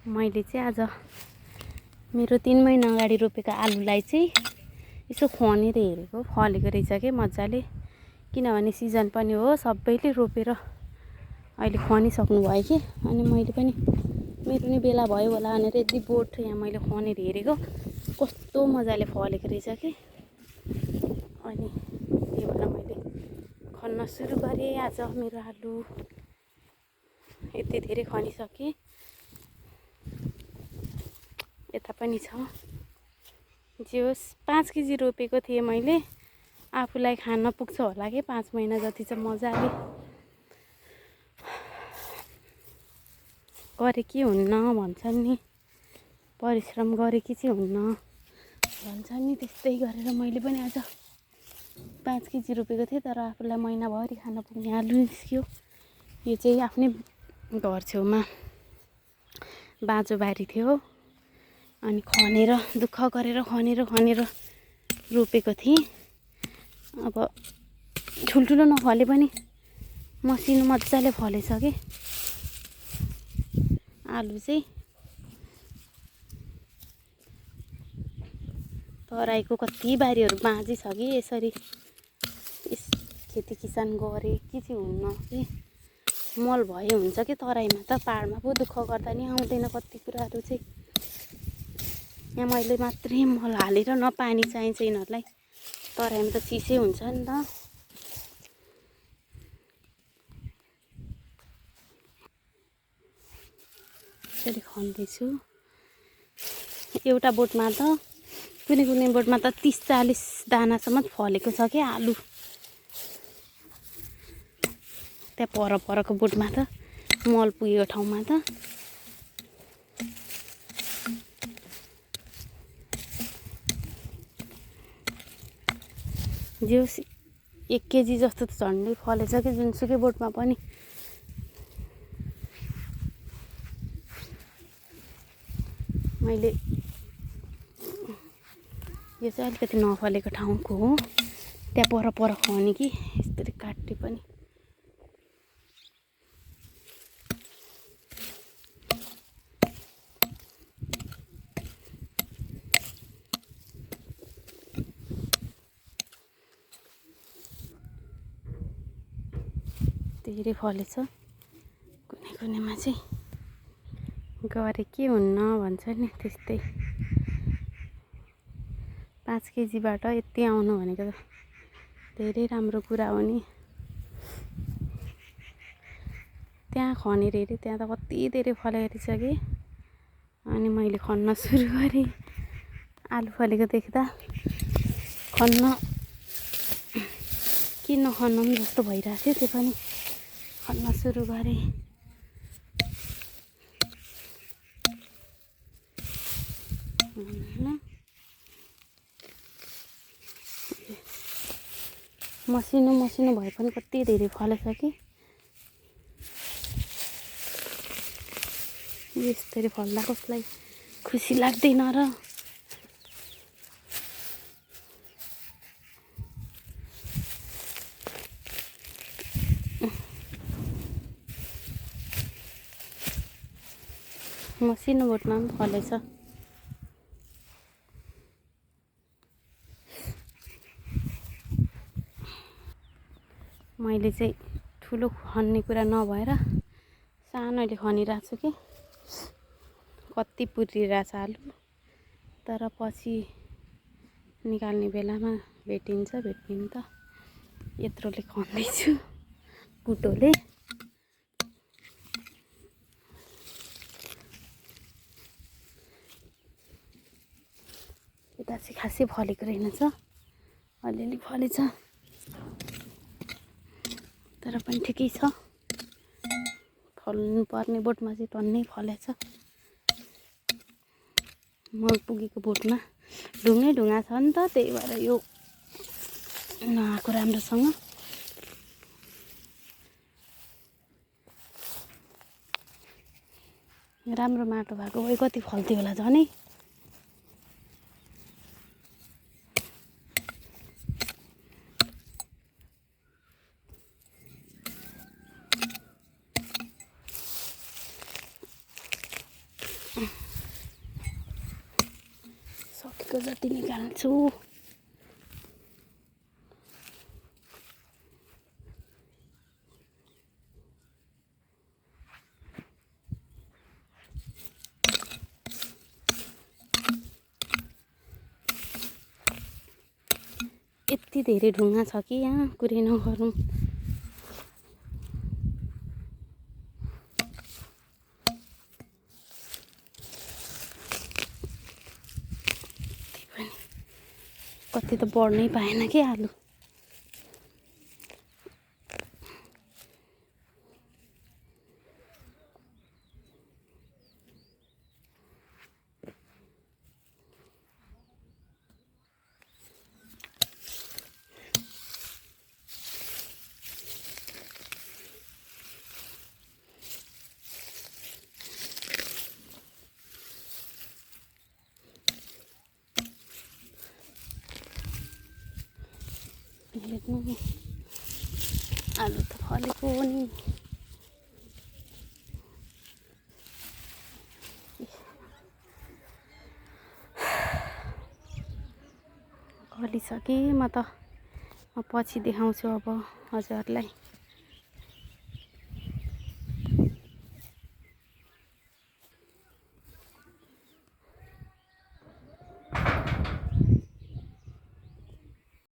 मैले चाहिँ आज मेरो 3 महिना अगाडि रोपेको आलुलाई चाहिँ यसो खनेर हेरेको फलेको रहेछ के मजाले। किनभने सिजन पनि हो, सबैले रोपेर अहिले खनिसक्नु भयो कि। अनि मैले पनि मेरो नि बेला भयो होला भनेर यति बोट यहाँ मैले खनेर हेरेको, कस्तो मजाले फलेको रहेछ कि। अनि त्यही भएर मैले खन्न सुरु गरेँ आज मेरो आलु। यति धेरै खनिसकेँ। यता पनि छ। जे होस् 5 केजी रोपेको थिएँ मैले, आफूलाई खान पुग्छ होला कि 5 महिना जति चाहिँ मजाले गरे कि हुन्न भन्छन् नि, परिश्रम गरे कि चाहिँ हुन्न भन्छन् नि। त्यस्तै गरेर मैले पनि आज 5 केजी रोपेको थिएँ, तर आफूलाई महिनाभरि खान पुग्ने आलु निस्क्यो। यो चाहिँ आफ्नै घर छेउमा बाँझो बारी थियो, अनि खनेर दुःख गरेर खनेर रोपेको थिएँ। अब ठुल्ठुलो नफले पनि मसिनो मजाले फलेछ कि आलु चाहिँ। तराईको कति बारीहरू बाँझी छ कि, यसरी खेती किसान गरे कि चाहिँ हुन्न कि। मल भए हुन्छ कि तराईमा त, पाहाडमा पो दुःख गर्दा नि आउँदैन कति कुराहरू चाहिँ। यहाँ मैले मात्रै मल हालेर न पानी चाहिन्छ यिनीहरूलाई, तराईमा त चिसै हुन्छ नि त। यसरी खन्दैछु। एउटा बोटमा त कुनै बोटमा त 30-40 दानासम्म फलेको छ क्या आलु। त्यहाँ परको बोटमा त मल पुगेको ठाउँमा त जे 1 केजी जस्तो त झन्डै फलेछ कि जुनसुकै बोटमा पनि। मैले यो चाहिँ अलिकति नफलेको ठाउँको हो, त्यहाँ पर खने कि यसरी काटे पनि। धेरै फलेछ, कुनैमा चाहिँ गरे के हुन्न भन्छ नि, त्यस्तै। 5 केजीबाट यति आउनु भनेको त धेरै राम्रो कुरा हो नि। त्यहाँ खनेर हेरेँ, त्यहाँ त कति धेरै फलेको रहेछ कि। अनि मैले खन्न सुरु गरेँ। आलु फलेको देख्दा खन्न कि नखन्नु जस्तो भइरहेको थियो, त्यो पनि खन्न सुरु गरेँ। मसिनो भए पनि कति धेरै फलेछ कि। यस्तरी फल्दा कसलाई खुसी लाग्दैन र। मसिनो बोटमा पनि फलेछ। मैले चाहिँ ठुलो खन्ने कुरा नभएर सानोले खनिरहेको छु कि। कति पुरिरहेछ आलु, तर पछि निकाल्ने बेलामा भेटिन्छ भेट्ने त। यत्रोले खन्दैछु कुटोले। यता चाहिँ खासै फलेको रहेनछ, अलिअलि फलेछ, तर पनि ठिकै छ। फल्नु पर्ने बोटमा चाहिँ टन्नै फलेछ। मल पुगेको बोटमा ढुङ्गा छ नि त, त्यही भएर यो नआएको राम्रोसँग। राम्रो माटो भएको भए कति फल्थ्यो होला झनै। सकेको जति निकाल्छु। यति धेरै ढुङ्गा छ कि यहाँ कुरै नगरौँ। कति त बढ्नै पाएन कि आलु। हेर्नु आलु त फलेको नि। गलिसकेँ म त। पछि देखाउँछु अब हजुरहरूलाई।